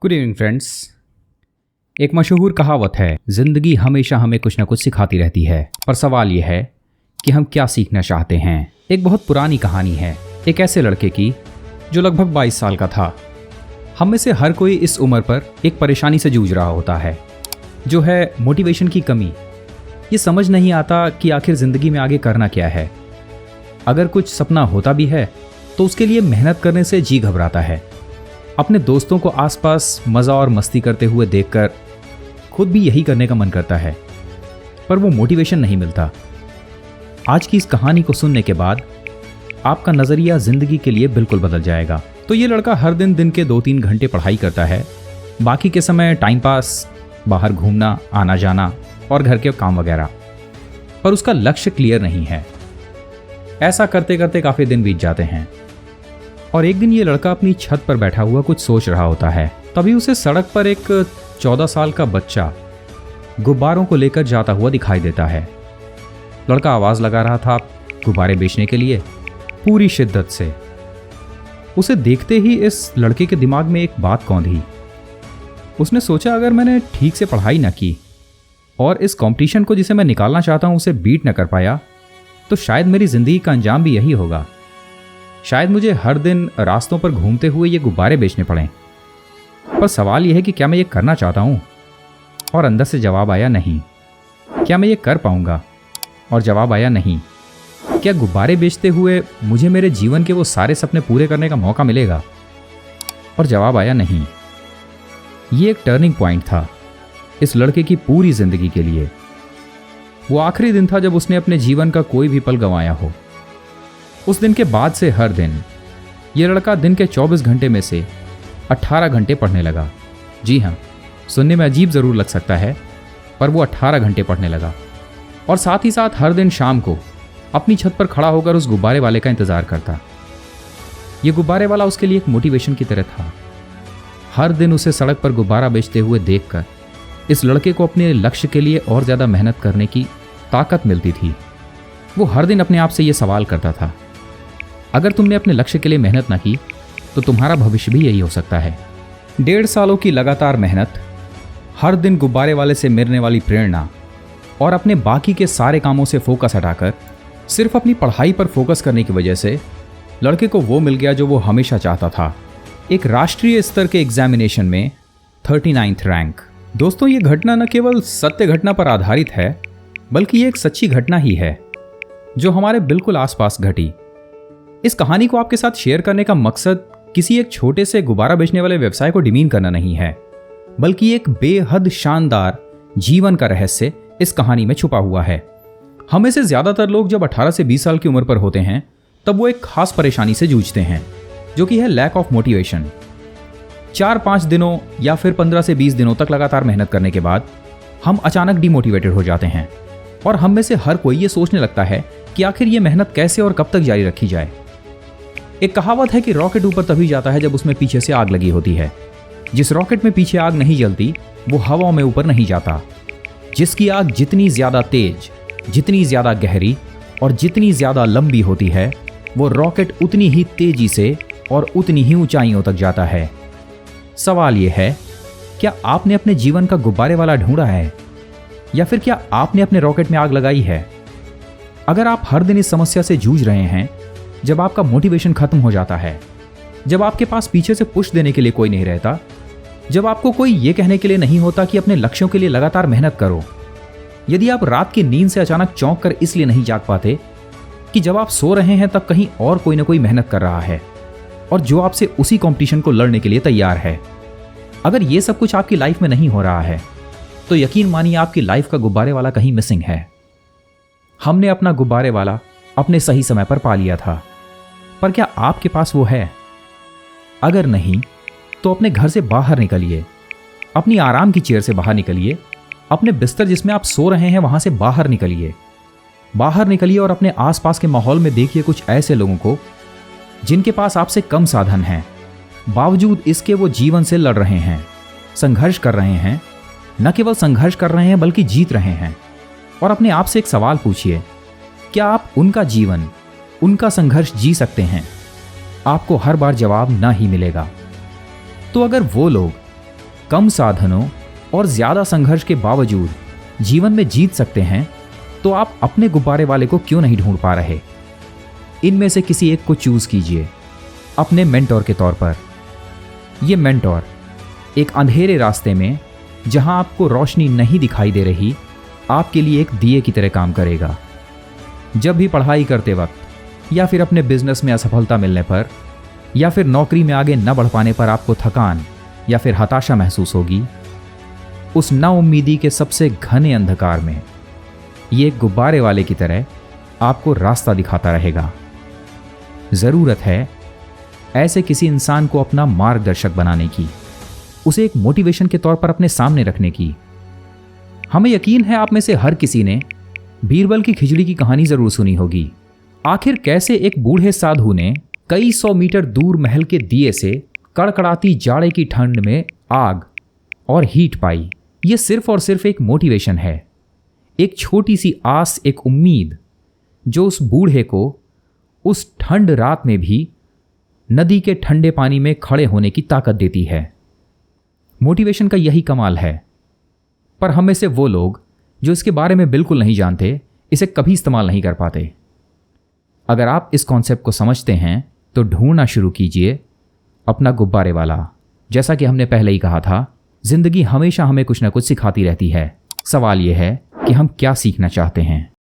Good evening friends. एक मशहूर कहावत है, जिंदगी हमेशा हमें कुछ ना कुछ सिखाती रहती है, पर सवाल यह है कि हम क्या सीखना चाहते हैं। एक बहुत पुरानी कहानी है एक ऐसे लड़के की जो लगभग 22 साल का था। हम में से हर कोई इस उम्र पर एक परेशानी से जूझ रहा होता है, जो है मोटिवेशन की कमी। ये समझ नहीं आता कि आखिर ज़िंदगी में आगे करना क्या है। अगर कुछ सपना होता भी है तो उसके लिए मेहनत करने से जी घबराता है। अपने दोस्तों को आसपास मज़ा और मस्ती करते हुए देखकर खुद भी यही करने का मन करता है, पर वो मोटिवेशन नहीं मिलता। आज की इस कहानी को सुनने के बाद आपका नज़रिया ज़िंदगी के लिए बिल्कुल बदल जाएगा। तो ये लड़का हर दिन के 2-3 घंटे पढ़ाई करता है, बाकी के समय टाइम पास, बाहर घूमना, आना जाना और घर के काम वगैरह, पर उसका लक्ष्य क्लियर नहीं है। ऐसा करते करते काफ़ी दिन बीत जाते हैं और एक दिन ये लड़का अपनी छत पर बैठा हुआ कुछ सोच रहा होता है। तभी उसे सड़क पर एक 14 साल का बच्चा गुब्बारों को लेकर जाता हुआ दिखाई देता है। लड़का आवाज़ लगा रहा था गुब्बारे बेचने के लिए पूरी शिद्दत से। उसे देखते ही इस लड़के के दिमाग में एक बात कौंधी। उसने सोचा, अगर मैंने ठीक से पढ़ाई ना की और इस कंपटीशन को जिसे मैं निकालना चाहता हूँ उसे बीट ना कर पाया, तो शायद मेरी ज़िंदगी का अंजाम भी यही होगा। शायद मुझे हर दिन रास्तों पर घूमते हुए ये गुब्बारे बेचने पड़ें। पर सवाल यह है कि क्या मैं ये करना चाहता हूँ? और अंदर से जवाब आया नहीं। क्या मैं ये कर पाऊँगा? और जवाब आया नहीं। क्या गुब्बारे बेचते हुए मुझे मेरे जीवन के वो सारे सपने पूरे करने का मौका मिलेगा? और जवाब आया नहीं। ये एक टर्निंग पॉइंट था इस लड़के की पूरी ज़िंदगी के लिए। वो आखिरी दिन था जब उसने अपने जीवन का कोई भी पल गंवाया हो। उस दिन के बाद से हर दिन ये लड़का दिन के 24 घंटे में से 18 घंटे पढ़ने लगा। जी हाँ, सुनने में अजीब ज़रूर लग सकता है, पर वो 18 घंटे पढ़ने लगा। और साथ ही साथ हर दिन शाम को अपनी छत पर खड़ा होकर उस गुब्बारे वाले का इंतज़ार करता। ये गुब्बारे वाला उसके लिए एक मोटिवेशन की तरह था। हर दिन उसे सड़क पर गुब्बारा बेचते हुए देखकर इस लड़के को अपने लक्ष्य के लिए और ज़्यादा मेहनत करने की ताकत मिलती थी। वो हर दिन अपने आप से ये सवाल करता था, अगर तुमने अपने लक्ष्य के लिए मेहनत ना की तो तुम्हारा भविष्य भी यही हो सकता है। 1.5 सालों की लगातार मेहनत, हर दिन गुब्बारे वाले से मिलने वाली प्रेरणा और अपने बाकी के सारे कामों से फोकस हटाकर सिर्फ अपनी पढ़ाई पर फोकस करने की वजह से लड़के को वो मिल गया जो वो हमेशा चाहता था, एक राष्ट्रीय स्तर के एग्जामिनेशन में 39th रैंक। दोस्तों, ये घटना न केवल सत्य घटना पर आधारित है, बल्कि ये एक सच्ची घटना ही है जो हमारे बिल्कुल आसपास घटी। इस कहानी को आपके साथ शेयर करने का मकसद किसी एक छोटे से गुब्बारा बेचने वाले व्यवसाय को डिमीन करना नहीं है, बल्कि एक बेहद शानदार जीवन का रहस्य इस कहानी में छुपा हुआ है। हमें से ज्यादातर लोग जब 18 से 20 साल की उम्र पर होते हैं तब वो एक खास परेशानी से जूझते हैं, जो कि है लैक ऑफ मोटिवेशन। 4-5 दिनों या फिर 15 से 20 दिनों तक लगातार मेहनत करने के बाद हम अचानक डिमोटिवेटेड हो जाते हैं और हम में से हर कोई ये सोचने लगता है कि आखिर ये मेहनत कैसे और कब तक जारी रखी जाए। एक कहावत है कि रॉकेट ऊपर तभी जाता है जब उसमें पीछे से आग लगी होती है। जिस रॉकेट में पीछे आग नहीं जलती वो हवा में ऊपर नहीं जाता। जिसकी आग जितनी ज्यादा तेज, जितनी ज्यादा गहरी और जितनी ज्यादा लंबी होती है, वो रॉकेट उतनी ही तेजी से और उतनी ही ऊंचाइयों तक जाता है। सवाल यह है, क्या आपने अपने जीवन का गुब्बारे वाला ढूंढा है, या फिर क्या आपने अपने रॉकेट में आग लगाई है? अगर आप हर दिन इस समस्या से जूझ रहे हैं, जब आपका मोटिवेशन खत्म हो जाता है, जब आपके पास पीछे से पुश देने के लिए कोई नहीं रहता, जब आपको कोई ये कहने के लिए नहीं होता कि अपने लक्ष्यों के लिए लगातार मेहनत करो, यदि आप रात की नींद से अचानक चौंक कर इसलिए नहीं जाग पाते कि जब आप सो रहे हैं तब कहीं और कोई ना कोई मेहनत कर रहा है और जो आपसे उसी कंपटीशन को लड़ने के लिए तैयार है, अगर ये सब कुछ आपकी लाइफ में नहीं हो रहा है तो यकीन मानिए आपकी लाइफ का गुब्बारे वाला कहीं मिसिंग है। हमने अपना गुब्बारे वाला अपने सही समय पर पा लिया था, पर क्या आपके पास वो है? अगर नहीं तो अपने घर से बाहर निकलिए, अपनी आराम की चेयर से बाहर निकलिए, अपने बिस्तर जिसमें आप सो रहे हैं वहां से बाहर निकलिए। बाहर निकलिए और अपने आसपास के माहौल में देखिए कुछ ऐसे लोगों को जिनके पास आपसे कम साधन हैं, बावजूद इसके वो जीवन से लड़ रहे हैं, संघर्ष कर रहे हैं। न केवल संघर्ष कर रहे हैं बल्कि जीत रहे हैं। और अपने आप से एक सवाल पूछिए, क्या आप उनका जीवन, उनका संघर्ष जी सकते हैं? आपको हर बार जवाब ना ही मिलेगा। तो अगर वो लोग कम साधनों और ज़्यादा संघर्ष के बावजूद जीवन में जीत सकते हैं, तो आप अपने गुब्बारे वाले को क्यों नहीं ढूंढ पा रहे? इनमें से किसी एक को चूज कीजिए अपने मेंटोर के तौर पर। ये मेंटोर एक अंधेरे रास्ते में, जहां आपको रोशनी नहीं दिखाई दे रही, आपके लिए एक दिए की तरह काम करेगा। जब भी पढ़ाई करते वक्त, या फिर अपने बिजनेस में असफलता मिलने पर, या फिर नौकरी में आगे न बढ़ पाने पर आपको थकान या फिर हताशा महसूस होगी, उस नाउम्मीदी के सबसे घने अंधकार में ये एक गुब्बारे वाले की तरह आपको रास्ता दिखाता रहेगा। ज़रूरत है ऐसे किसी इंसान को अपना मार्गदर्शक बनाने की, उसे एक मोटिवेशन के तौर पर अपने सामने रखने की। हमें यकीन है आप में से हर किसी ने बीरबल की खिचड़ी की कहानी ज़रूर सुनी होगी। आखिर कैसे एक बूढ़े साधु ने कई 100 मीटर दूर महल के दिए से कड़कड़ाती जाड़े की ठंड में आग और हीट पाई। ये सिर्फ और सिर्फ एक मोटिवेशन है, एक छोटी सी आस, एक उम्मीद, जो उस बूढ़े को उस ठंड रात में भी नदी के ठंडे पानी में खड़े होने की ताकत देती है। मोटिवेशन का यही कमाल है। पर हम में से वो लोग जो इसके बारे में बिल्कुल नहीं जानते, इसे कभी इस्तेमाल नहीं कर पाते। अगर आप इस कॉन्सेप्ट को समझते हैं तो ढूंढना शुरू कीजिए अपना गुब्बारे वाला। जैसा कि हमने पहले ही कहा था, जिंदगी हमेशा हमें कुछ ना कुछ सिखाती रहती है। सवाल यह है कि हम क्या सीखना चाहते हैं।